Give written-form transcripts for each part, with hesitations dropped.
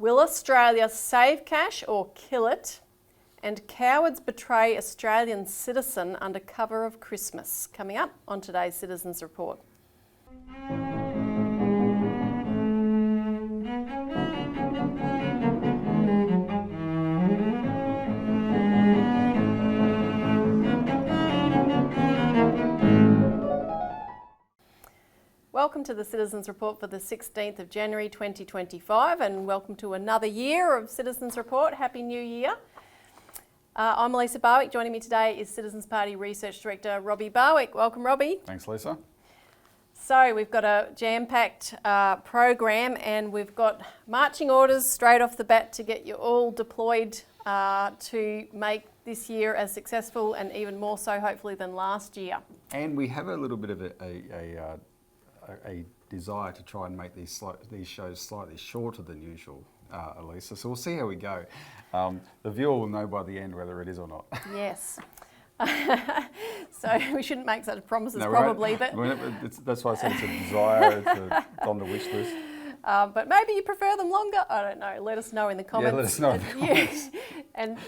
Will Australia save cash or kill it? And cowards betray Australian citizen under cover of Christmas. Coming up on today's Citizens Report. Welcome to the Citizens Report for the 16th of January 2025, and welcome to another year of Citizens Report. Happy New Year. I'm Elisa Barwick. Joining me today is Citizens Party Research Director Robbie Barwick. Welcome, Robbie. Thanks, Lisa. So we've got a jam-packed program, and we've got marching orders straight off the bat to get you all deployed to make this year as successful and even more so, hopefully, than last year. And we have a little bit of a desire to try and make these shows slightly shorter than usual, Elisa. So we'll see how we go. The viewer will know by the end whether it is or not. Yes. So we shouldn't make such promises, probably. But that's why I said it's a desire. It's on the wish list. But maybe you prefer them longer. I don't know. Let us know in the comments. Yeah, let us know in the comments.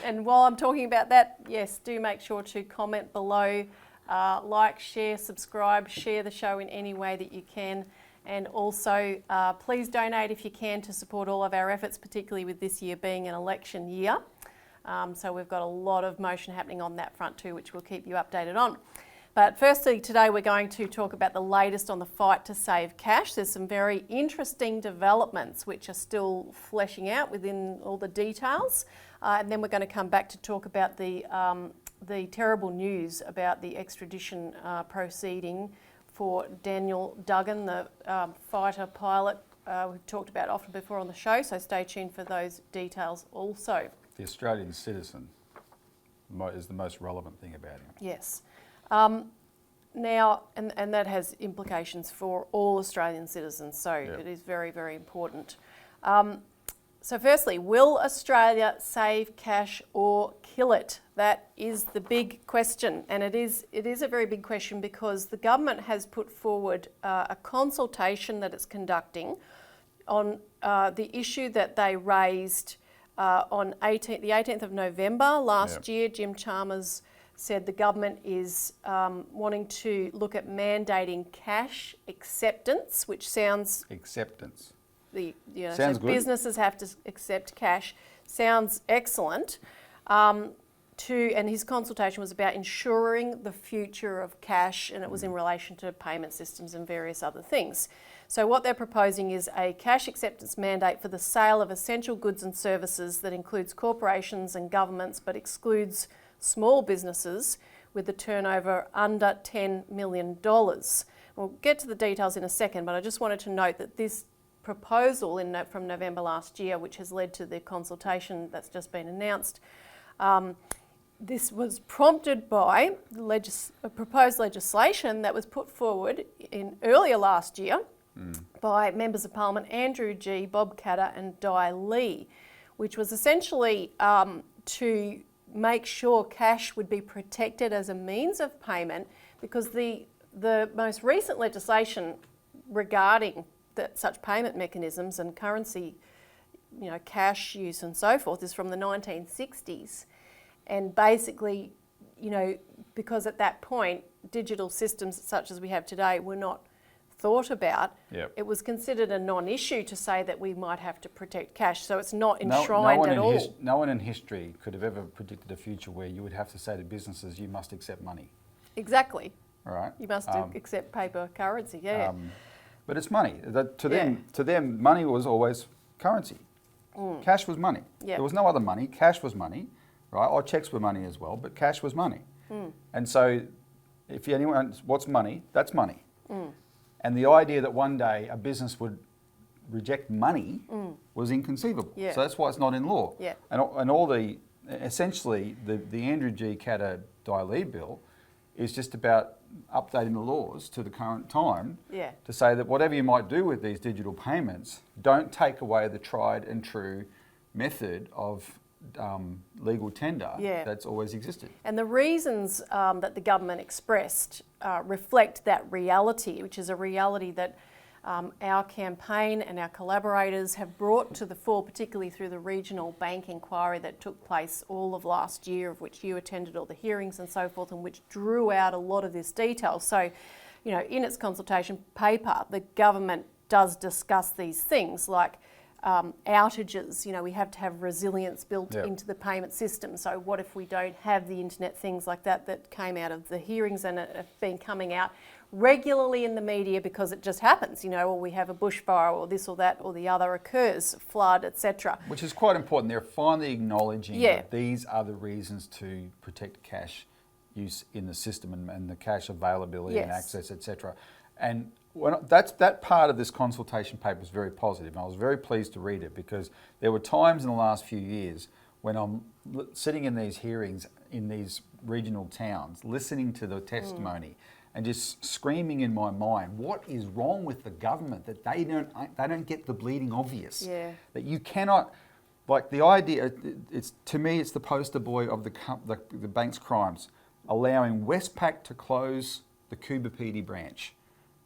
And while I'm talking about that, yes, do make sure to comment below. Like, share, subscribe, share the show in any way that you can. And also, please donate if you can to support all of our efforts, particularly with this year being an election year. So we've got a lot of motion happening on that front too, which we'll keep you updated on. But firstly, today we're going to talk about the latest on the fight to save cash. There's some very interesting developments which are still fleshing out within all the details. And then we're going to come back to talk about the terrible news about the extradition proceeding for Daniel Duggans, the fighter pilot we've talked about often before on the show, so stay tuned for those details also. The Australian citizen is the most relevant thing about him. Yes. Now, and that has implications for all Australian citizens, so Yep. It is very, very important. So firstly, will Australia save cash or kill it? That is the big question, and it is a very big question because the government has put forward a consultation that it's conducting on the issue that they raised on the 18th of November last year. Jim Chalmers said the government is wanting to look at mandating cash acceptance, which sounds... Acceptance. Sounds so good. Businesses have to accept cash. Sounds excellent. And his consultation was about ensuring the future of cash, and it was in relation to payment systems and various other things. So what they're proposing is a cash acceptance mandate for the sale of essential goods and services that includes corporations and governments but excludes small businesses with a turnover under $10 million. We'll get to the details in a second, but I just wanted to note that this proposal from November last year, which has led to the consultation that's just been announced, this was prompted by proposed legislation that was put forward earlier last year by members of Parliament Andrew Gee, Bob Katter and Di Lee, which was essentially to make sure cash would be protected as a means of payment, because the most recent legislation regarding such payment mechanisms and currency, cash use and so forth, is from the 1960s. And basically, because at that point, digital systems such as we have today were not thought about, It was considered a non-issue to say that we might have to protect cash. So it's not enshrined at all. No one in history could have ever predicted a future where you would have to say to businesses, you must accept money. Exactly. All right. You must accept paper currency, But it's money. To them, money was always currency. Cash was money. There was no other money. Cash was money, right? Or checks were money as well, but cash was money. And so, if anyone, what's money? That's money. And the idea that one day a business would reject money was inconceivable. So that's why it's not in law. And all essentially the Andrew G. Katter Di Lee bill is just about updating the laws to the current time to say that whatever you might do with these digital payments, don't take away the tried and true method of legal tender that's always existed. And the reasons that the government expressed reflect that reality, which is a reality that Our campaign and our collaborators have brought to the fore, particularly through the regional bank inquiry that took place all of last year, of which you attended all the hearings and so forth, and which drew out a lot of this detail. So, you know, in its consultation paper, the government does discuss these things like outages. You know, we have to have resilience built into the payment system. So what if we don't have the internet, things like that, that came out of the hearings and have been coming out regularly in the media because it just happens, you know, or we have a bushfire or this or that or the other occurs, flood, etc. Which is quite important. They're finally acknowledging that these are the reasons to protect cash use in the system and the cash availability and access, etc. And that part of this consultation paper was very positive, and I was very pleased to read it, because there were times in the last few years when I'm sitting in these hearings in these regional towns, listening to the testimony, and just screaming in my mind, what is wrong with the government that they don't get the bleeding obvious? Yeah. That you cannot, like the idea, to me it's the poster boy of the bank's crimes, allowing Westpac to close the Coober PD branch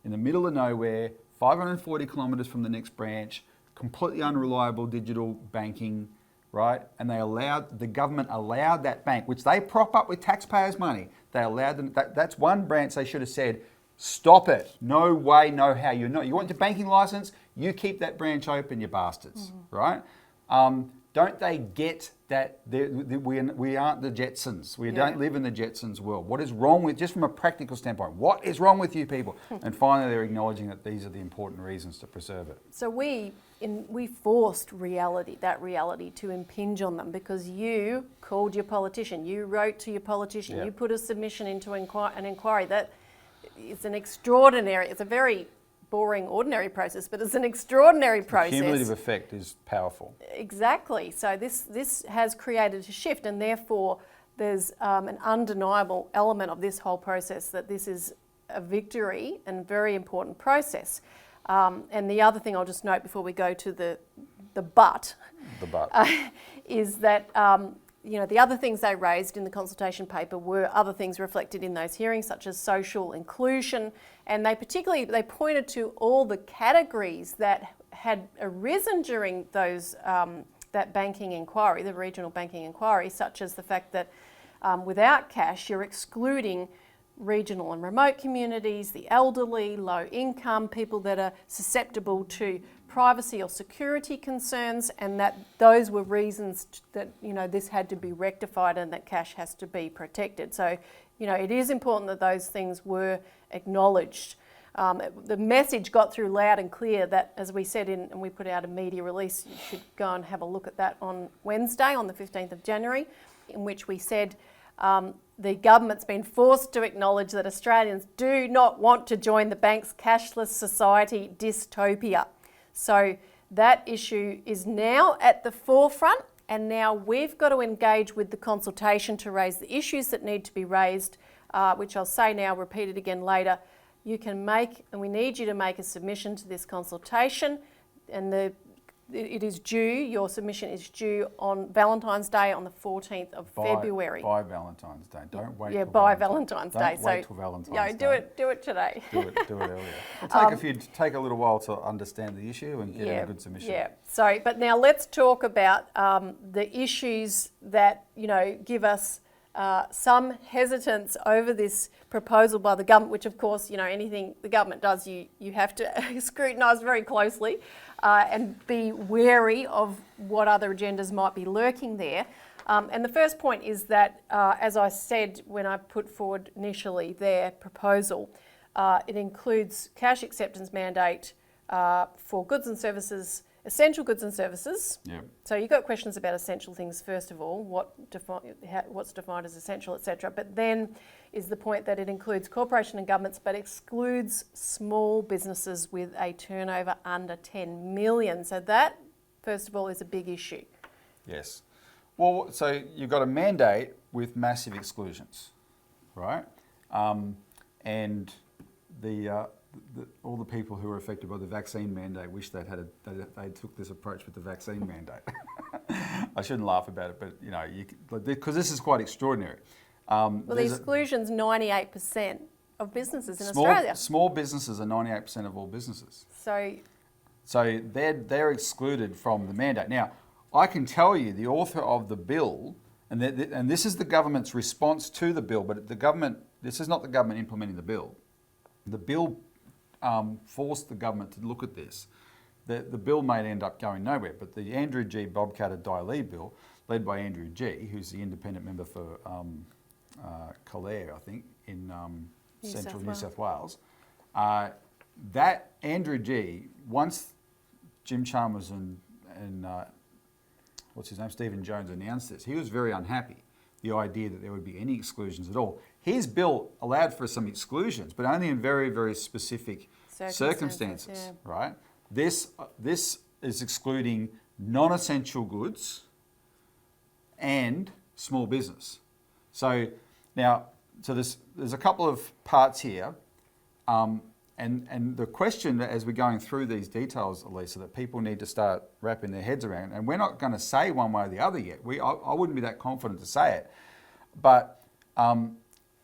in the middle of nowhere, 540 kilometres from the next branch, completely unreliable digital banking, right? And the government allowed that bank, which they prop up with taxpayers' money, they allowed them, that's one branch they should have said, stop it, no way, no how, you want your banking licence, you keep that branch open, you bastards, right? Don't they get that we aren't the Jetsons? We don't live in the Jetsons world. What is wrong with, just from a practical standpoint, what is wrong with you people? And finally they're acknowledging that these are the important reasons to preserve it. So we forced that reality to impinge on them, because you called your politician, you wrote to your politician, you put a submission into an inquiry. That it's a very boring, ordinary process, but it's an extraordinary process. The cumulative effect is powerful. Exactly. So this has created a shift, and therefore there's an undeniable element of this whole process that this is a victory and very important process. And the other thing I'll just note before we go to the but, is that the other things they raised in the consultation paper were other things reflected in those hearings, such as social inclusion, and they pointed to all the categories that had arisen during those that banking inquiry, the regional banking inquiry, such as the fact that without cash you're excluding regional and remote communities, the elderly, low income, people that are susceptible to privacy or security concerns, and that those were reasons that this had to be rectified and that cash has to be protected. So it is important that those things were acknowledged. The message got through loud and clear that, as we said and we put out a media release, you should go and have a look at that on Wednesday, on the 15th of January, in which we said the government's been forced to acknowledge that Australians do not want to join the bank's cashless society dystopia. So that issue is now at the forefront, and now we've got to engage with the consultation to raise the issues that need to be raised, which I'll say now, repeat it again later. You can make, and we need you to make a submission to this consultation, and it is due, your submission is due on Valentine's Day on the 14th of February. By Valentine's Day. Don't wait till by Valentine's Day. Don't wait till Valentine's Day. Do it today. Do it earlier. It'll take a little while to understand the issue and get in a good submission. Yeah. So, but now let's talk about the issues that, give us some hesitance over this proposal by the government, which of course, anything the government does, you have to scrutinise very closely and be wary of what other agendas might be lurking there. And the first point is that, as I said when I put forward initially their proposal, it includes cash acceptance mandate for goods and services, essential goods and services. Yep. So you've got questions about essential things first of all, what's defined as essential, etc. But then is the point that it includes corporation and governments, but excludes small businesses with a turnover under 10 million. So that, first of all, is a big issue. Yes. Well, so you've got a mandate with massive exclusions, right? And all the people who were affected by the vaccine mandate wish they took this approach with the vaccine mandate. I shouldn't laugh about it, but because this is quite extraordinary. Well, the exclusion's 98% of businesses in Australia. Small businesses are 98% of all businesses. So they're excluded from the mandate. Now, I can tell you the author of the bill, and this is the government's response to the bill, but this is not the government implementing the bill. The bill forced the government to look at this. The bill may end up going nowhere, but the Andrew G. Bobcatter Diley bill, led by Andrew G., who's the independent member for Calare, I think, in central New South Wales, that Andrew G., once Jim Chalmers and what's his name, Stephen Jones announced this, he was very unhappy, the idea that there would be any exclusions at all. His bill allowed for some exclusions, but only in very, very specific circumstances, right? This is excluding non-essential goods and small business. So there's a couple of parts here, and the question that as we're going through these details, Elisa, that people need to start wrapping their heads around, and we're not going to say one way or the other yet. I wouldn't be that confident to say it, but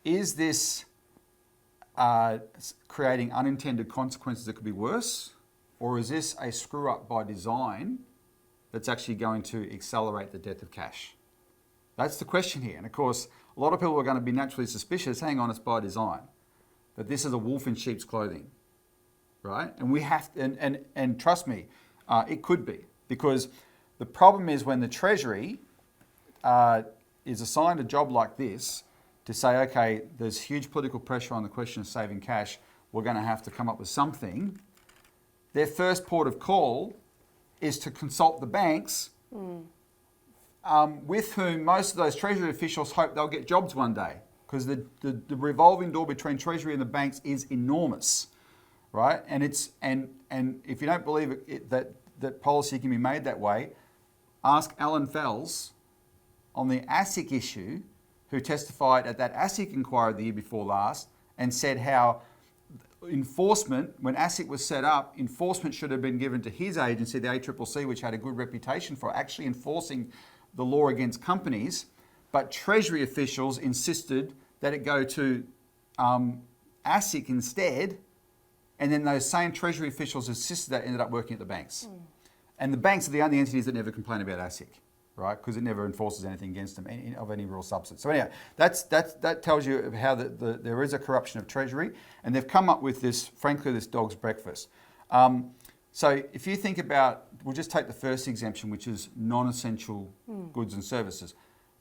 is this creating unintended consequences that could be worse? Or is this a screw up by design that's actually going to accelerate the death of cash? That's the question here. And of course, a lot of people are going to be naturally suspicious, hang on, it's by design. That this is a wolf in sheep's clothing, right? And we have to, and trust me, it could be. Because the problem is when the Treasury is assigned a job like this to say, okay, there's huge political pressure on the question of saving cash, we're going to have to come up with something. Their first port of call is to consult the banks, with whom most of those Treasury officials hope they'll get jobs one day, because the revolving door between Treasury and the banks is enormous, right? And if you don't believe that policy can be made that way, ask Alan Fells on the ASIC issue, who testified at that ASIC inquiry the year before last and said how enforcement, when ASIC was set up, enforcement should have been given to his agency, the ACCC, which had a good reputation for actually enforcing the law against companies, but Treasury officials insisted that it go to ASIC instead, and then those same Treasury officials insisted that ended up working at the banks. And the banks are the only entities that never complain about ASIC, right? Because it never enforces anything against them of any real substance. So anyhow, that tells you how there is a corruption of Treasury, and they've come up with this, frankly, this dog's breakfast. So if you think about, we'll just take the first exemption, which is non-essential goods and services.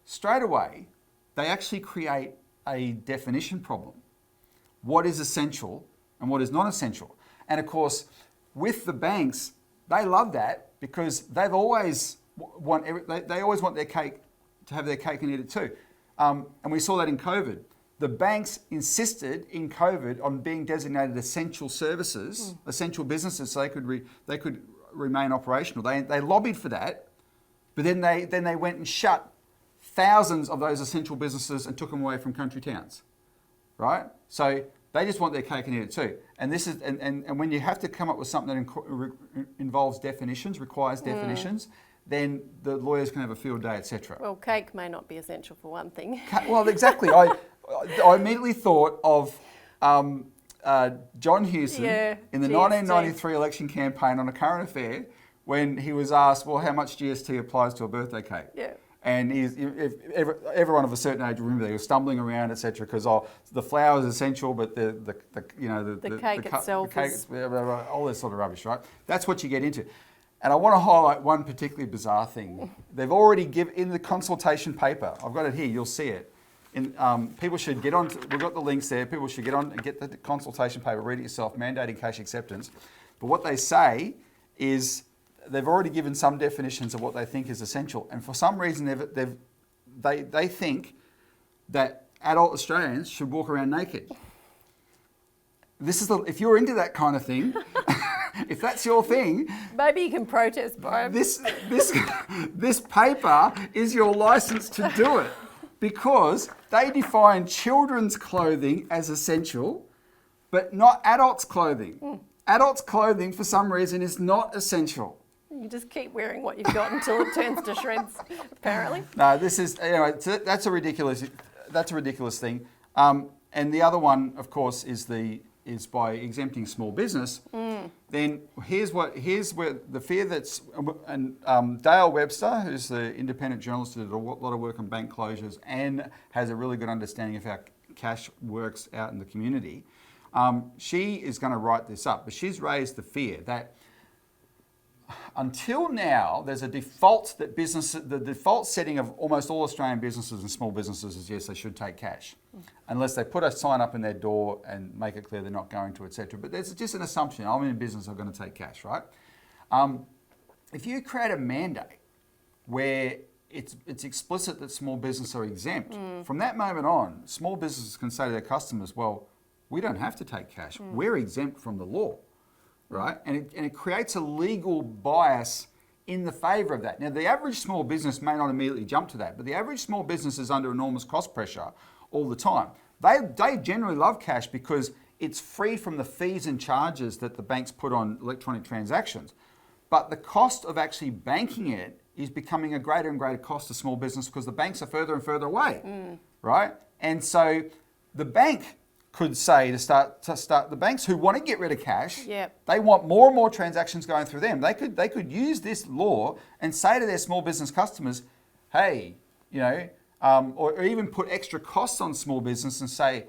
Straight away, they actually create a definition problem. What is essential and what is non-essential? And of course, with the banks, they love that because they've always they always want their cake to have their cake and eat it too. And we saw that in COVID. The banks insisted in COVID on being designated essential services, essential businesses, so they could remain operational. They lobbied for that, but then they went and shut thousands of those essential businesses and took them away from country towns, right? So they just want their cake and eat it too. And this is and when you have to come up with something that involves definitions, requires definitions, then the lawyers can have a field day, etc. Well, cake may not be essential for one thing. Well, exactly. I immediately thought of John Hewson in the 1993 election campaign on a current affair when he was asked, well, how much GST applies to a birthday cake? Yeah. And everyone of a certain age will remember they were stumbling around, etc. Because the flour is essential, but the cake itself is all this sort of rubbish, right? That's what you get into. And I want to highlight one particularly bizarre thing. They've already given in the consultation paper. I've got it here. You'll see it. People should get on. We've got the links there. People should get on and get the consultation paper. Read it yourself. Mandating cash acceptance. But what they say is they've already given some definitions of what they think is essential, and for some reason they think that adult Australians should walk around naked. If you're into that kind of thing, if that's your thing, maybe you can protest, Barb. This paper is your license to do it, because they define children's clothing as essential, but not adults' clothing. Adults' clothing, for some reason, is not essential. You just keep wearing what you've got until it turns to shreds, apparently. No, this is anyway. That's a ridiculous thing. And the other one, of course, is by exempting small business. Then here's where the fear that's, and Dale Webster, who's the independent journalist who did a lot of work on bank closures and has a really good understanding of how cash works out in the community, she is going to write this up. But she's raised the fear that until now, there's a default that the default setting of almost all Australian businesses and small businesses is yes, they should take cash, unless they put a sign up in their door and make it clear they're not going to, etc. But there's just an assumption. I'm in business, I'm going to take cash, right? If you create a mandate where it's explicit that small businesses are exempt, from that moment on, small businesses can say to their customers, well, we don't have to take cash. We're exempt from the law. Right? And it creates a legal bias in the favour of that. Now, the average small business may not immediately jump to that, but the average small business is under enormous cost pressure all the time. They generally love cash because it's free from the fees and charges that the banks put on electronic transactions. But the cost of actually banking it is becoming a greater and greater cost to small business because the banks are further and further away, right? And so the bank could say to start the banks who want to get rid of cash, they want more and more transactions going through them. They could use this law and say to their small business customers, hey, or even put extra costs on small business and say,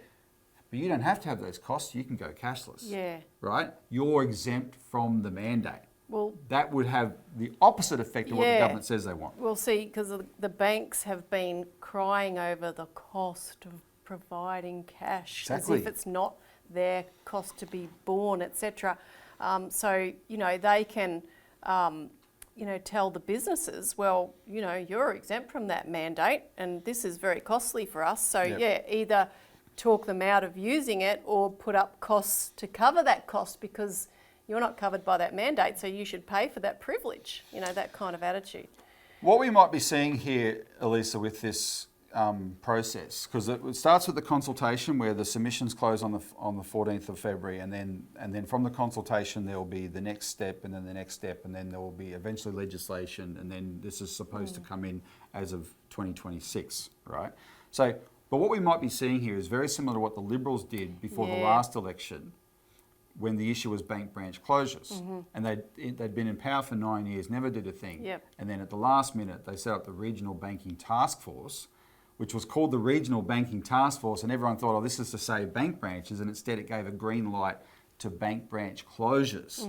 but you don't have to have those costs, you can go cashless. Right? You're exempt from the mandate. Well, that would have the opposite effect of what the government says they want. Well, see, because the banks have been crying over the cost of providing cash, as if it's not their cost to be borne, etc. So, they can, tell the businesses, well, you're exempt from that mandate and this is very costly for us. So, either talk them out of using it or put up costs to cover that cost because you're not covered by that mandate, so you should pay for that privilege, that kind of attitude. What we might be seeing here, Elisa, with this process, because it starts with the consultation where the submissions close on the 14th of February, and then from the consultation there will be the next step, and then the next step, and then there will be eventually legislation, and then this is supposed to come in as of 2026, right? So, but what we might be seeing here is very similar to what the Liberals did before the last election, when the issue was bank branch closures, and they'd been in power for 9 years, never did a thing, and then at the last minute they set up the Regional Banking Task Force, which was called the Regional Banking Task Force, and everyone thought, oh, this is to save bank branches, and instead it gave a green light to bank branch closures.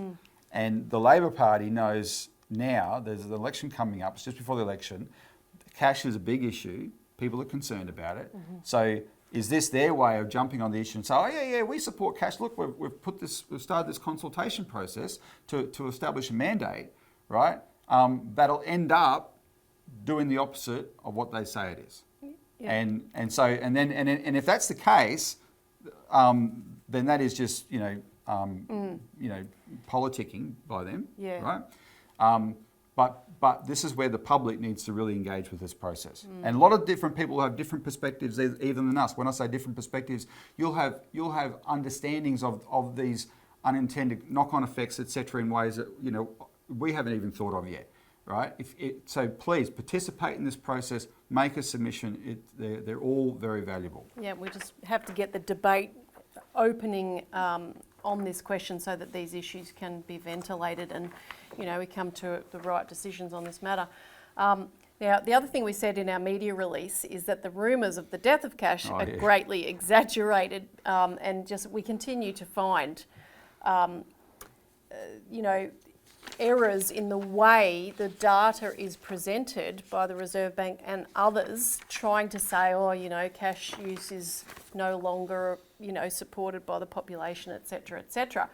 And the Labor Party knows now, there's an election coming up, it's just before the election, cash is a big issue, people are concerned about it. So is this their way of jumping on the issue and say, oh yeah, we support cash, look, we've started this consultation process to establish a mandate, right? That'll end up doing the opposite of what they say it is. And if that's the case, then that is just politicking by them, right? But this is where the public needs to really engage with this process. And a lot of different people have different perspectives even than us. When I say different perspectives, you'll have understandings of these unintended knock-on effects, etc., in ways that we haven't even thought of yet. Right? So please participate in this process, make a submission. They're all very valuable. Yeah, we just have to get the debate opening on this question so that these issues can be ventilated and, we come to the right decisions on this matter. Now, the other thing we said in our media release is that the rumours of the death of cash are greatly exaggerated, and just we continue to find, errors in the way the data is presented by the Reserve Bank and others trying to say, cash use is no longer, supported by the population, etc., etc.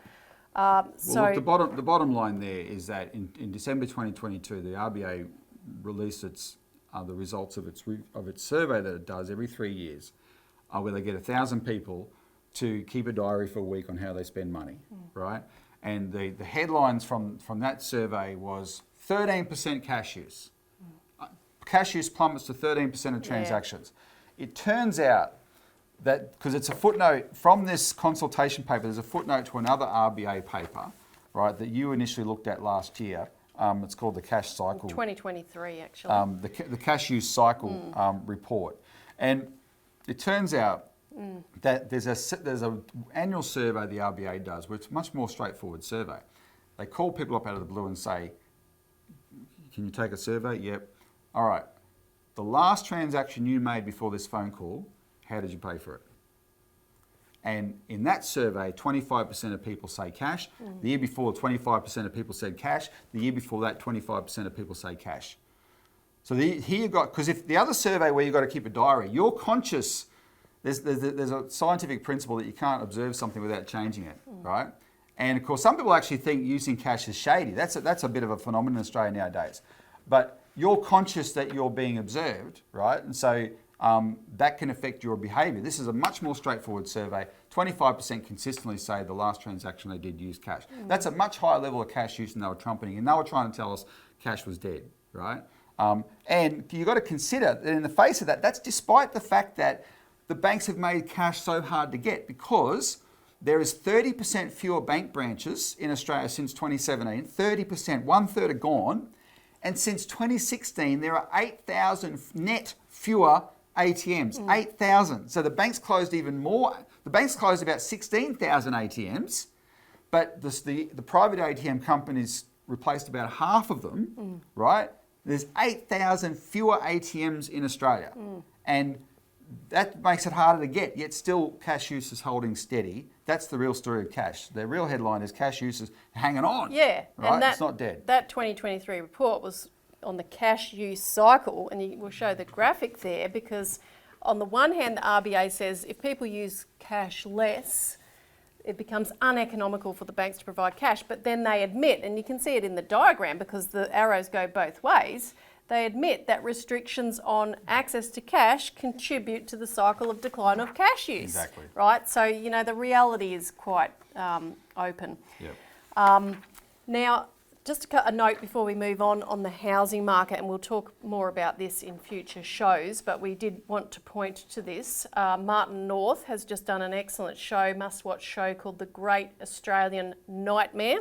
Look, the bottom line there is that in December 2022, the RBA released the results of its survey that it does every 3 years, where they get 1,000 people to keep a diary for a week on how they spend money, right? And the headlines from that survey was 13% cash use. Cash use plummets to 13% of transactions. It turns out that, because it's a footnote from this consultation paper, there's a footnote to another RBA paper, right, that you initially looked at last year. It's called the Cash Cycle. 2023, actually. The Cash Use Cycle report. And it turns out that there's a annual survey the RBA does, where it's a much more straightforward survey. They call people up out of the blue and say, can you take a survey? Yep. All right. The last transaction you made before this phone call, how did you pay for it? And in that survey, 25% of people say cash. The year before, 25% of people said cash. The year before that, 25% of people say cash. So here you've got, because if the other survey where you've got to keep a diary, you're conscious, there's a scientific principle that you can't observe something without changing it, right? And of course, some people actually think using cash is shady. That's a bit of a phenomenon in Australia nowadays. But you're conscious that you're being observed, right? And so that can affect your behaviour. This is a much more straightforward survey. 25% consistently say the last transaction they did use cash. That's a much higher level of cash use than they were trumpeting. And they were trying to tell us cash was dead, right? And you've got to consider that in the face of that, that's despite the fact that the banks have made cash so hard to get, because there is 30% fewer bank branches in Australia since 2017, 30%, 1/3 are gone. And since 2016, there are 8,000 net fewer ATMs, 8,000. So the banks closed even more. The banks closed about 16,000 ATMs, but the private ATM companies replaced about half of them, right? There's 8,000 fewer ATMs in Australia. And that makes it harder to get, yet still cash use is holding steady. That's the real story of cash. The real headline is cash use is hanging on. Yeah, right? and It's not dead. That 2023 report was on the cash use cycle, and we'll show the graphic there, because on the one hand, the RBA says if people use cash less, it becomes uneconomical for the banks to provide cash. But then they admit, and you can see it in the diagram because the arrows go both ways, they admit that restrictions on access to cash contribute to the cycle of decline of cash use. Exactly. Right? So, the reality is quite open. Yep. Now, just a note before we move on the housing market, and we'll talk more about this in future shows, but we did want to point to this. Martin North has just done an excellent show, must-watch show called The Great Australian Nightmare.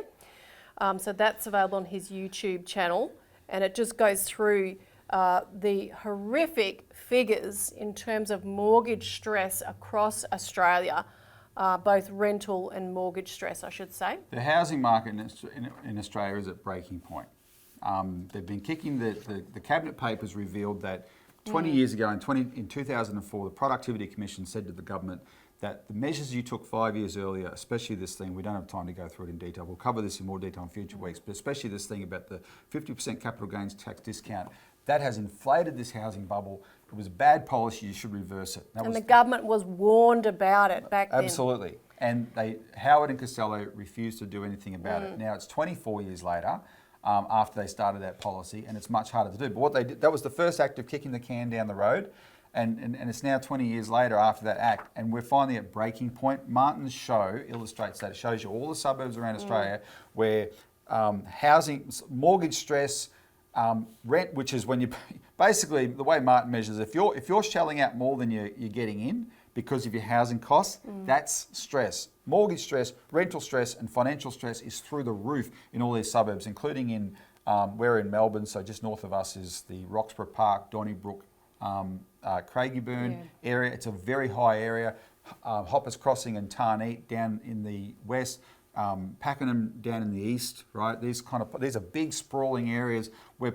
So that's available on his YouTube channel, and it just goes through the horrific figures in terms of mortgage stress across Australia. Both rental and mortgage stress, I should say. The housing market in Australia is at breaking point. They've been kicking the Cabinet papers revealed that 20 years ago, in 2004, the Productivity Commission said to the government that the measures you took 5 years earlier, especially this thing, we don't have time to go through it in detail, we'll cover this in more detail in future weeks, but especially this thing about the 50% capital gains tax discount, that has inflated this housing bubble. It was bad policy, you should reverse it. And the government was warned about it back then. Absolutely. And Howard and Costello refused to do anything about it. Now it's 24 years later after they started that policy, and it's much harder to do. But what they did, that was the first act of kicking the can down the road, and it's now 20 years later after that act, and we're finally at breaking point. Martin's show illustrates that. It shows you all the suburbs around Australia where housing, mortgage stress, rent, which is when you basically the way Martin measures, if you're shelling out more than you're getting in because of your housing costs, that's stress. Mortgage stress, rental stress, and financial stress is through the roof in all these suburbs, including in we're in Melbourne, so just north of us is the Roxburgh Park, Donnybrook, Craigieburn area. It's a very high area. Hoppers Crossing and Tarneet down in the west. Pakenham down in the east, right? These are big sprawling areas where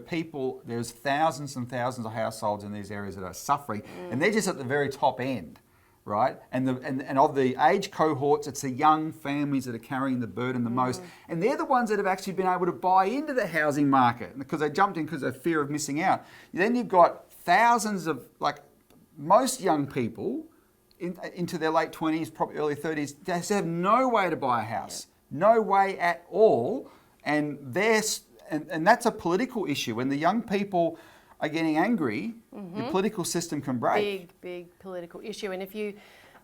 there's thousands and thousands of households in these areas that are suffering, and they're just at the very top end, right? And of the age cohorts, it's the young families that are carrying the burden the most, and they're the ones that have actually been able to buy into the housing market because they jumped in because of fear of missing out. Then you've got thousands of, like, most young people into their late 20s, probably early 30s, they have no way to buy a house, no way at all, and that's a political issue. When the young people are getting angry, the political system can break. Big political issue. And if you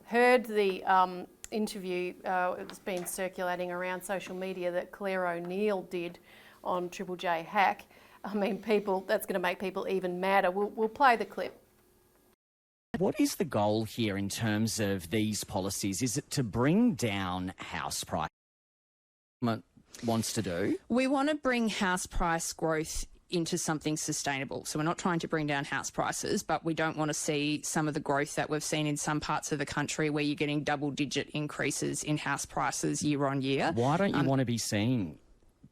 heard the interview, it's been circulating around social media that Claire O'Neill did on Triple J Hack. I mean, that's going to make people even madder. We'll play the clip. What is the goal here in terms of these policies? Is it to bring down house price? Wants to do? We want to bring house price growth into something sustainable. So we're not trying to bring down house prices, but we don't want to see some of the growth that we've seen in some parts of the country where you're getting double-digit increases in house prices year on year. Why don't you want to be seeing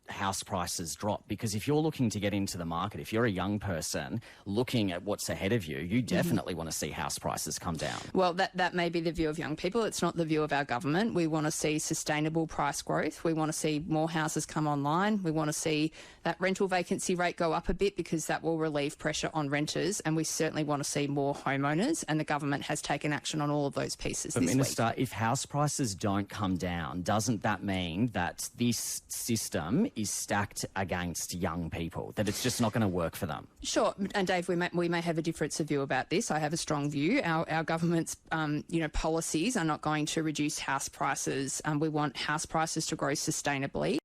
house prices drop? Because if you're looking to get into the market, if you're a young person looking at what's ahead of you, you definitely want to see house prices come down. Well, that may be the view of young people. It's not the view of our government. We want to see sustainable price growth. We want to see more houses come online. We want to see that rental vacancy rate go up a bit because that will relieve pressure on renters. And we certainly want to see more homeowners. And the government has taken action on all of those pieces But this Minister, week. if house prices don't come down, doesn't that mean that this system is stacked against young people, that it's just not going to work for them? Sure, and Dave, we may have a difference of view about this. I have a strong view. Our government's policies are not going to reduce house prices. We want house prices to grow sustainably.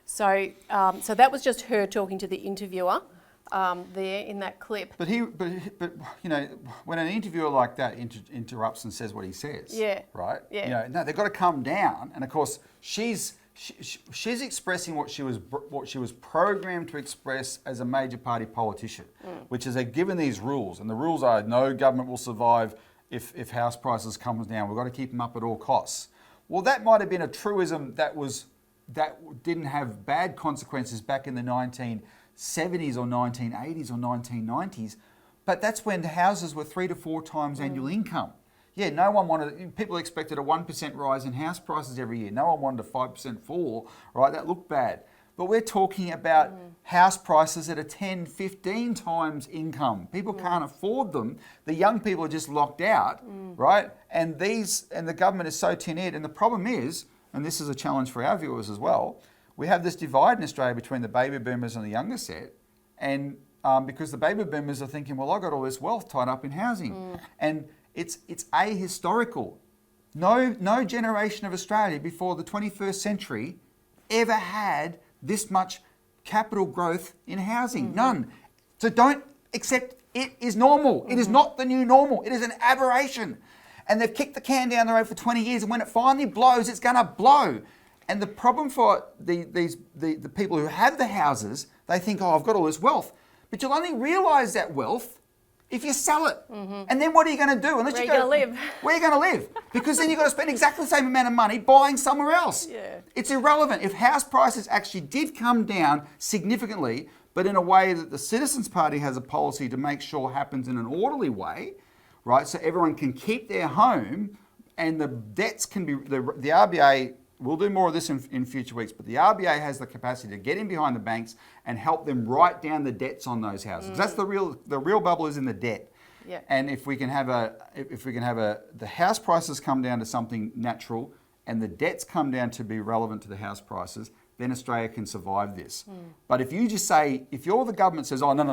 So that was just her talking to the interviewer there in that clip. But when an interviewer like that interrupts and says what he says, right? Yeah. No, they've got to come down. And of course, she's expressing what she was programmed to express as a major party politician, which is they're given these rules, and the rules are no government will survive if house prices come down. We've got to keep them up at all costs. Well, that might have been a truism that didn't have bad consequences back in the 1970s or 1980s or 1990s, but that's when the houses were 3 to 4 times annual income. Yeah, no one wanted, people expected a 1% rise in house prices every year. No one wanted a 5% fall, right? That looked bad. But we're talking about house prices that are 10, 15 times income. People can't afford them. The young people are just locked out, right? And the government is so tin-eared. And the problem is, and this is a challenge for our viewers as well, we have this divide in Australia between the baby boomers and the younger set. And because the baby boomers are thinking, well, I got all this wealth tied up in housing. And it's ahistorical. No generation of Australia before the 21st century ever had this much capital growth in housing. None. So don't accept it is normal. It is not the new normal. It is an aberration. And they've kicked the can down the road for 20 years, and when it finally blows, it's going to blow. And the problem for the people who have the houses, they think, oh, I've got all this wealth. But you'll only realise that wealth if you sell it. And then what are you going to do? Where are you going to live? Where are you going to live? Because then you've got to spend exactly the same amount of money buying somewhere else. Yeah. It's irrelevant. If house prices actually did come down significantly, but in a way that the Citizens Party has a policy to make sure happens in an orderly way, right, so everyone can keep their home and the debts can be, the RBA, we'll do more of this in future weeks, but the RBA has the capacity to get in behind the banks and help them write down the debts on those houses. That's the real bubble is in the debt. Yeah. And if we can have the house prices come down to something natural and the debts come down to be relevant to the house prices, then Australia can survive this. But if you just say, if you're the government says, oh no,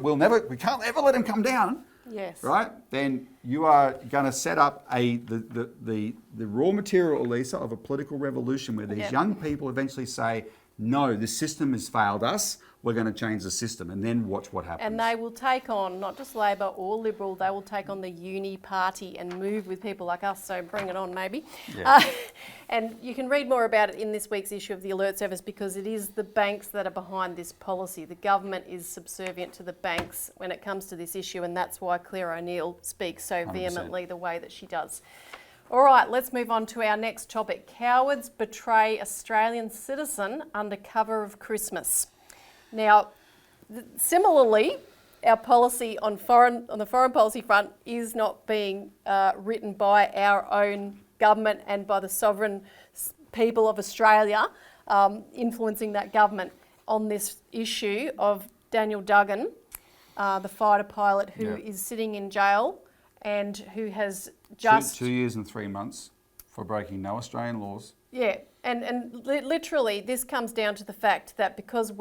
we can't ever let them come down. Yes. Right? Then you are going to set up the raw material, Elisa, of a political revolution where these young people eventually say, no, the system has failed us. We're going to change the system, and then watch what happens. And they will take on, not just Labor or Liberal, they will take on the uni party and move with people like us, so bring it on maybe. Yeah. And you can read more about it in this week's issue of the Alert Service because it is the banks that are behind this policy. The government is subservient to the banks when it comes to this issue, and that's why Claire O'Neill speaks so 100%. vehemently the way that she does. All right, let's move on to our next topic. Cowards betray Australian citizen under cover of Christmas. Now, similarly, our policy on the foreign policy front is not being written by our own government and by the sovereign people of Australia, influencing that government on this issue of Daniel Duggan, the fighter pilot who is sitting in jail and who has just... 2 years and 3 months for breaking no Australian laws. Yeah, and literally this comes down to the fact that because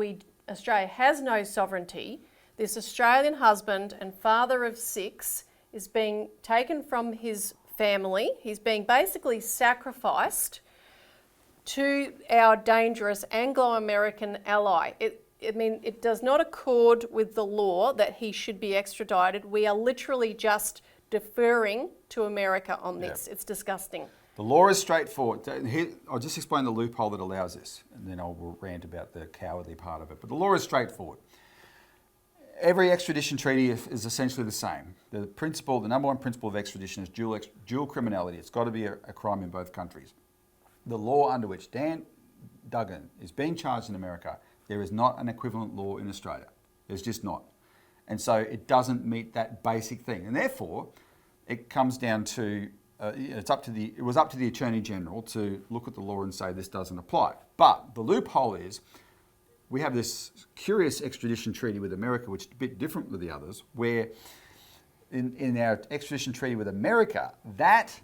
Australia has no sovereignty, this Australian husband and father of 6 is being taken from his family. He's being basically sacrificed to our dangerous Anglo-American ally. It does not accord with the law that he should be extradited. We are literally just deferring to America on this. It's disgusting. The law is straightforward. Here, I'll just explain the loophole that allows this, and then I'll rant about the cowardly part of it. But the law is straightforward. Every extradition treaty is essentially the same. The number one principle of extradition is dual criminality. It's got to be a crime in both countries. The law under which Dan Duggan is being charged in America, there is not an equivalent law in Australia. There's just not. And so it doesn't meet that basic thing. And therefore, it comes down to, it was up to the Attorney General to look at the law and say this doesn't apply. But the loophole is, we have this curious extradition treaty with America, which is a bit different with the others, where in our extradition treaty with America, that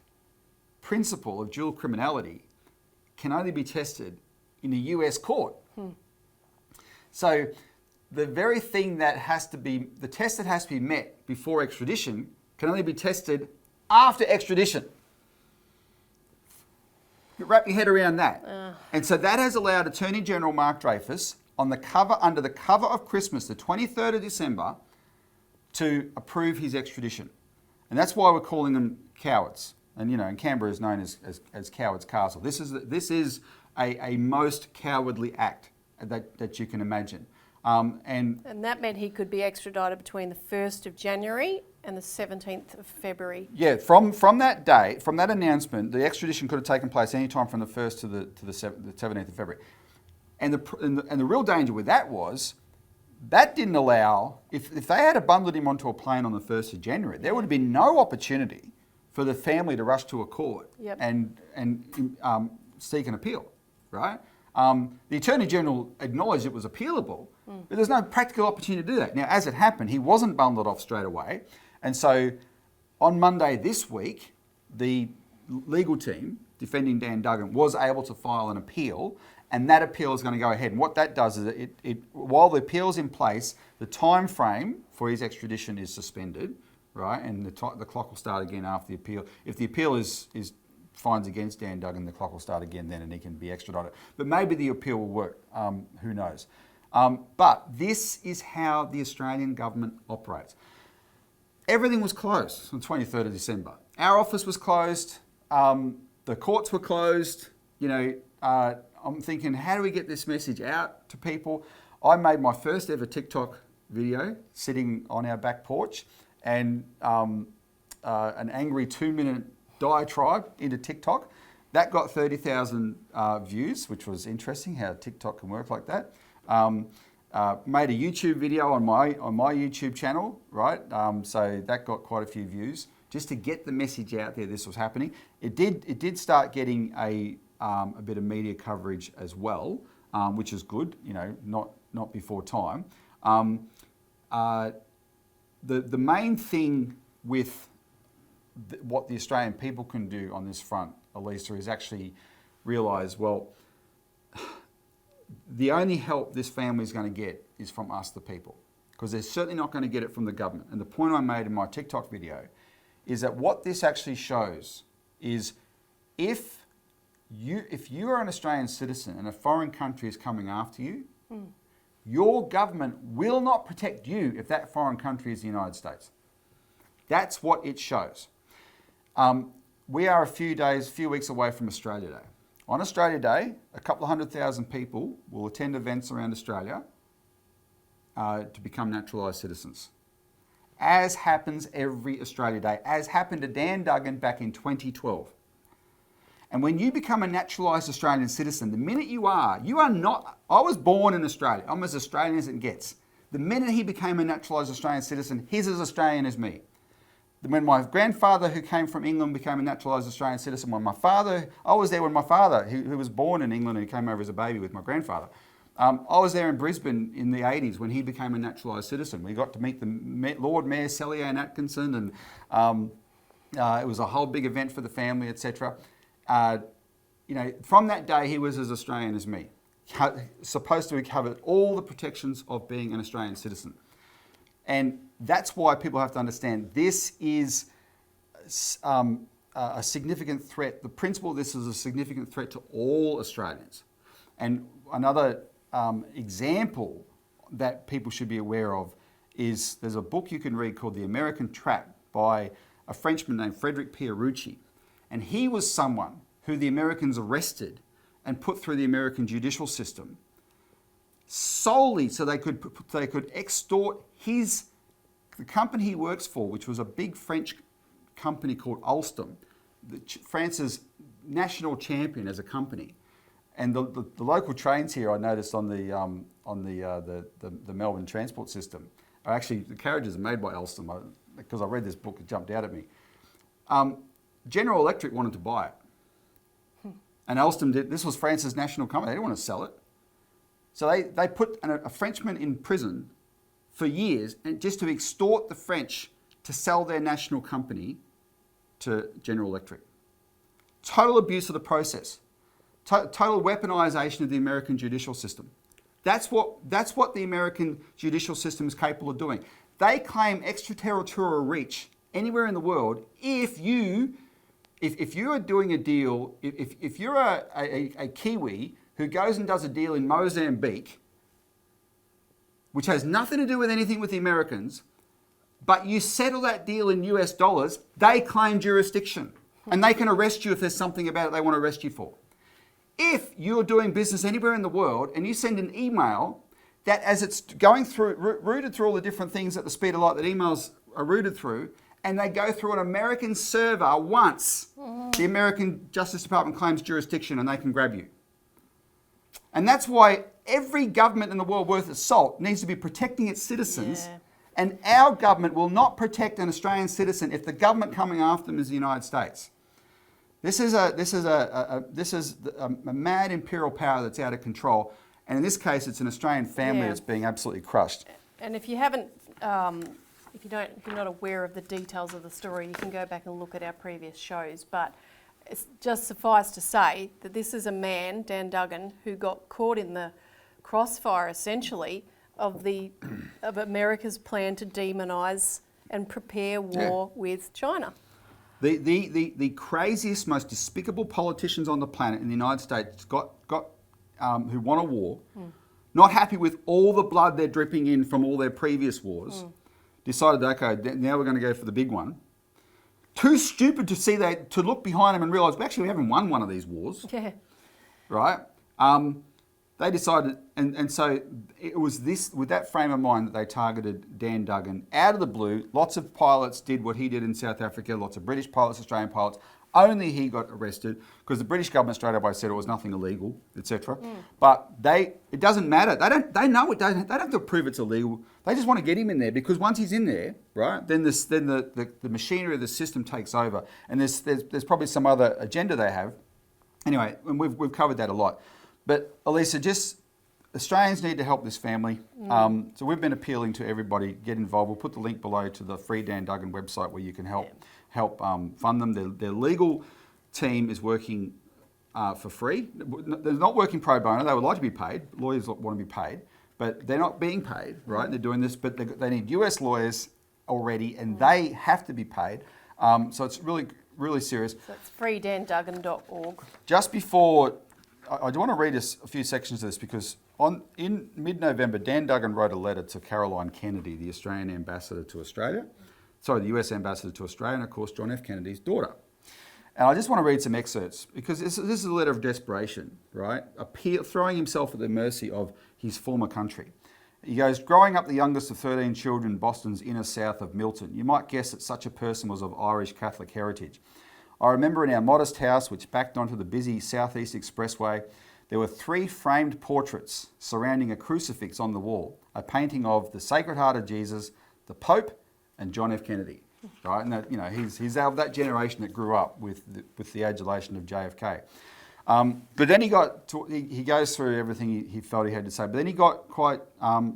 principle of dual criminality can only be tested in a US court. So the very thing that has to be, the test that has to be met before extradition can only be tested after extradition. Wrap your head around that. And so that has allowed Attorney General Mark Dreyfus under the cover of Christmas, the 23rd of December, to approve his extradition. And that's why we're calling them cowards. And, and Canberra is known as Cowards Castle. This is a most cowardly act that you can imagine. And that meant he could be extradited between the 1st of January and the 17th of February. Yeah, from that day, from that announcement, the extradition could have taken place any time from the 1st to the 17th of February. And the real danger with that was, that didn't allow, if they had bundled him onto a plane on the 1st of January, there would have been no opportunity for the family to rush to a court and seek an appeal, right? The Attorney General acknowledged it was appealable, but there's no practical opportunity to do that. Now, as it happened, he wasn't bundled off straight away. And so on Monday this week, the legal team defending Dan Duggan was able to file an appeal, and that appeal is going to go ahead. And what that does is, while the appeal's in place, the time frame for his extradition is suspended, right? And the clock will start again after the appeal. If the appeal is finds against Dan Duggan, the clock will start again then, and he can be extradited. But maybe the appeal will work. Who knows? But this is how the Australian government operates. Everything was closed on the 23rd of December. Our office was closed. The courts were closed. I'm thinking, how do we get this message out to people? I made my first ever TikTok video sitting on our back porch, and an angry 2-minute diatribe into TikTok. That got 30,000 views, which was interesting how TikTok can work like that. Made a YouTube video on my YouTube channel, right? So that got quite a few views, just to get the message out there this was happening. It did start getting a bit of media coverage as well, which is good, not before time. The main thing with what the Australian people can do on this front, Elisa, is actually realise, well, the only help this family is going to get is from us, the people, because they're certainly not going to get it from the government. And the point I made in my TikTok video is that what this actually shows is, if you are an Australian citizen and a foreign country is coming after you, your government will not protect you if that foreign country is the United States. That's what it shows. We are a few weeks away from Australia Day. On Australia Day, a couple of 100,000 people will attend events around Australia to become naturalised citizens, as happens every Australia Day, as happened to Dan Duggan back in 2012. And when you become a naturalised Australian citizen, the minute you are not, I was born in Australia, I'm as Australian as it gets. The minute he became a naturalised Australian citizen, he's as Australian as me. When my grandfather, who came from England, became a naturalised Australian citizen, I was there when my father, who was born in England and came over as a baby with my grandfather, I was there in Brisbane in the 80s when he became a naturalised citizen. We got to meet the Lord Mayor Cellier Atkinson, and it was a whole big event for the family, etc. From that day, he was as Australian as me, supposed to have covered all the protections of being an Australian citizen. And that's why people have to understand this is a significant threat. The principle of this is a significant threat to all Australians. And another example that people should be aware of is, there's a book you can read called The American Trap by a Frenchman named Frédéric Pierucci. And he was someone who the Americans arrested and put through the American judicial system solely so they could extort the company he works for, which was a big French company called Alstom, France's national champion as a company. And the local trains here, I noticed on the Melbourne transport system, are actually, the carriages are made by Alstom. Because I read this book, it jumped out at me. General Electric wanted to buy it. And Alstom did. This was France's national company. They didn't want to sell it. So they put a Frenchman in prison for years and just to extort the French to sell their national company to General Electric. Total abuse of the process. Total weaponisation of the American judicial system. That's what the American judicial system is capable of doing. They claim extraterritorial reach anywhere in the world if you are doing a deal, if you're a Kiwi who goes and does a deal in Mozambique, which has nothing to do with anything with the Americans, but you settle that deal in US dollars, they claim jurisdiction. And they can arrest you if there's something about it they want to arrest you for. If you're doing business anywhere in the world and you send an email that as it's going through, routed through all the different things at the speed of light that emails are routed through, and they go through an American server once, the American Justice Department claims jurisdiction and they can grab you. And that's why every government in the world worth its salt needs to be protecting its citizens. Yeah. And our government will not protect an Australian citizen if the government coming after them is the United States. This is a mad imperial power that's out of control. And in this case, it's an Australian family that's being absolutely crushed. And if you haven't, if you're not aware of the details of the story, you can go back and look at our previous shows. But it's just suffice to say that this is a man, Dan Duggan, who got caught in the crossfire, essentially, of America's plan to demonise and prepare war with China. The craziest, most despicable politicians on the planet in the United States who want a war, not happy with all the blood they're dripping in from all their previous wars, decided, okay, now we're going to go for the big one. Too stupid to look behind them and realise, we haven't won one of these wars. Yeah. Right? They decided, and so it was this, with that frame of mind, that they targeted Dan Duggan out of the blue. Lots of pilots did what he did in South Africa, lots of British pilots, Australian pilots. Only he got arrested because the British government straight away said it was nothing illegal, etc. But it doesn't matter. They know it. They don't have to prove it's illegal. They just want to get him in there because once he's in there, right, then the machinery of the system takes over, and there's probably some other agenda they have. Anyway, and we've covered that a lot. But Elisa, Australians need to help this family. So we've been appealing to everybody, get involved. We'll put the link below to the free Dan Duggan website where you can help fund them. Their legal team is working for free. They're not working pro bono. They would like to be paid. Lawyers want to be paid, but they're not being paid, right? They're doing this, but they need US lawyers already, and they have to be paid. So it's really, really serious. So it's freedanduggan.org. Just before... I do want to read a few sections of this because in mid-November, Dan Duggan wrote a letter to Caroline Kennedy, the Australian ambassador to Australia. Sorry, the US ambassador to Australia, and of course John F. Kennedy's daughter. And I just want to read some excerpts because this is a letter of desperation, right? Throwing himself at the mercy of his former country. He goes, growing up the youngest of 13 children in Boston's inner south of Milton, you might guess that such a person was of Irish Catholic heritage. I remember in our modest house, which backed onto the busy Southeast Expressway, there were 3 framed portraits surrounding a crucifix on the wall, a painting of the Sacred Heart of Jesus, the Pope, and John F. Kennedy. Right, and he's of that generation that grew up with the adulation of JFK. But then he goes through everything he felt he had to say. But then he got quite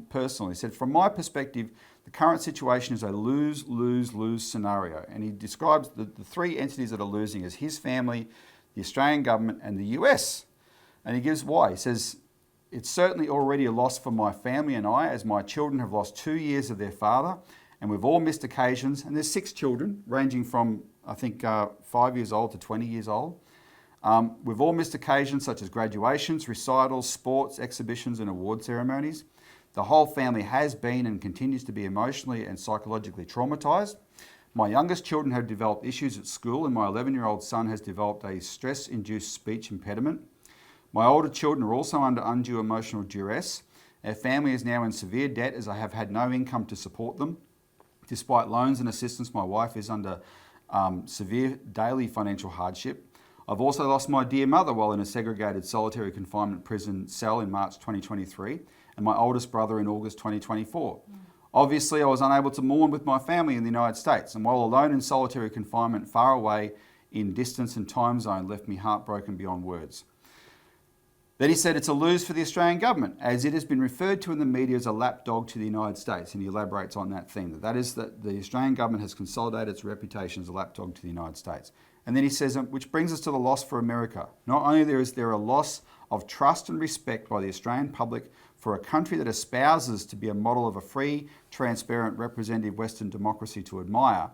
personal. He said, "From my perspective, the current situation is a lose-lose-lose scenario." And he describes the 3 entities that are losing as his family, the Australian government, and the US. And he gives why. He says, "It's certainly already a loss for my family and I, as my children have lost 2 years of their father, and we've all missed occasions." And there's 6 children, ranging from, I think, 5 years old to 20 years old. We've all missed occasions such as graduations, recitals, sports, exhibitions, and award ceremonies. The whole family has been and continues to be emotionally and psychologically traumatised. My youngest children have developed issues at school, and my 11-year-old son has developed a stress-induced speech impediment. My older children are also under undue emotional duress. Our family is now in severe debt as I have had no income to support them. Despite loans and assistance, my wife is under severe daily financial hardship. I've also lost my dear mother while in a segregated solitary confinement prison cell in March 2023, and my oldest brother in August 2024. Obviously, I was unable to mourn with my family in the United States, and while alone in solitary confinement far away in distance and time zone left me heartbroken beyond words. Then he said it's a lose for the Australian government, as it has been referred to in the media as a lapdog to the United States, and he elaborates on that theme. That is that the Australian government has consolidated its reputation as a lapdog to the United States. And then he says, which brings us to the loss for America. Not only is there a loss of trust and respect by the Australian public for a country that espouses to be a model of a free, transparent, representative Western democracy to admire,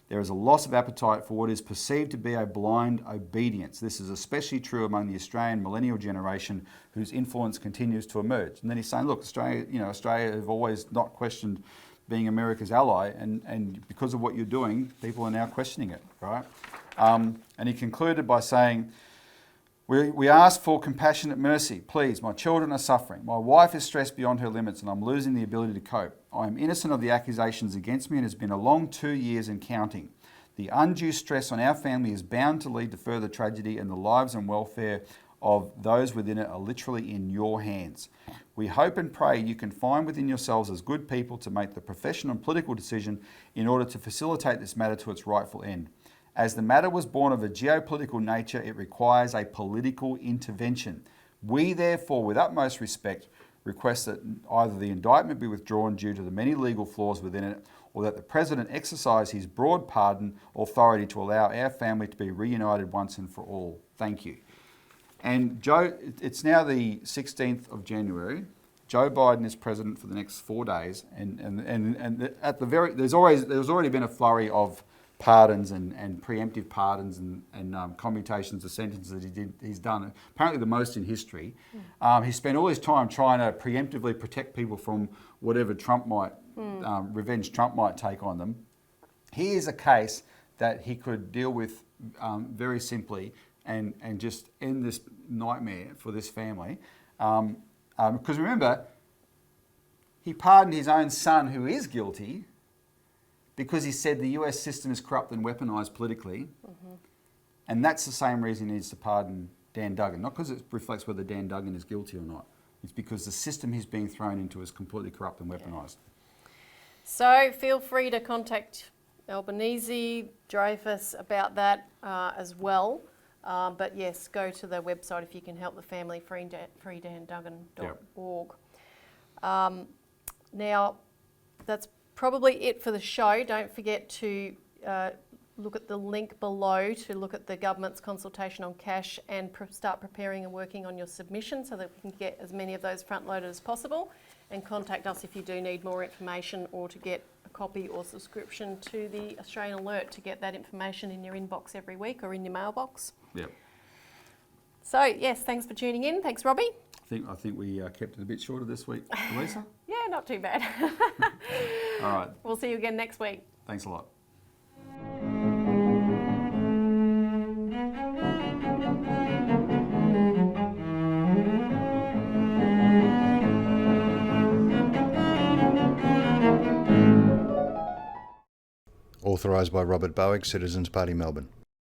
there is a loss of appetite for what is perceived to be a blind obedience. This is especially true among the Australian millennial generation whose influence continues to emerge. And then he's saying, look, Australia have always not questioned being America's ally, and because of what you're doing, people are now questioning it, right? And he concluded by saying, we ask for compassionate mercy. Please, my children are suffering. My wife is stressed beyond her limits and I'm losing the ability to cope. I am innocent of the accusations against me and it has been a long 2 years and counting. The undue stress on our family is bound to lead to further tragedy, and the lives and welfare of those within it are literally in your hands. We hope and pray you can find within yourselves as good people to make the professional and political decision in order to facilitate this matter to its rightful end. As the matter was born of a geopolitical nature, it requires a political intervention. We, therefore, with utmost respect, request that either the indictment be withdrawn due to the many legal flaws within it, or that the President exercise his broad pardon authority to allow our family to be reunited once and for all. Thank you. And Joe, it's now the 16th of January. Joe Biden is president for the next 4 days, and at the there's already been a flurry of pardons and preemptive pardons and commutations of sentences that he's done, apparently the most in history. He spent all his time trying to preemptively protect people from whatever revenge Trump might take on them. Here's a case that he could deal with very simply and just end this nightmare for this family. Because remember, he pardoned his own son who is guilty because he said the US system is corrupt and weaponised politically. And that's the same reason he needs to pardon Dan Duggan. Not because it reflects whether Dan Duggan is guilty or not. It's because the system he's being thrown into is completely corrupt and weaponised. So feel free to contact Albanese, Dreyfus about that as well. But yes, go to the website if you can help the family, freedanduggan.org. Now, that's probably it for the show. Don't forget to look at the link below to look at the government's consultation on cash and start preparing and working on your submission so that we can get as many of those front-loaded as possible. And contact us if you do need more information or to get a copy or subscription to the Australian Alert to get that information in your inbox every week or in your mailbox. Yep. So, yes, thanks for tuning in. Thanks, Robbie. I think we kept it a bit shorter this week, Elisa. Yeah, not too bad. All right. We'll see you again next week. Thanks a lot. Authorised by Robert Barwick, Citizens Party, Melbourne.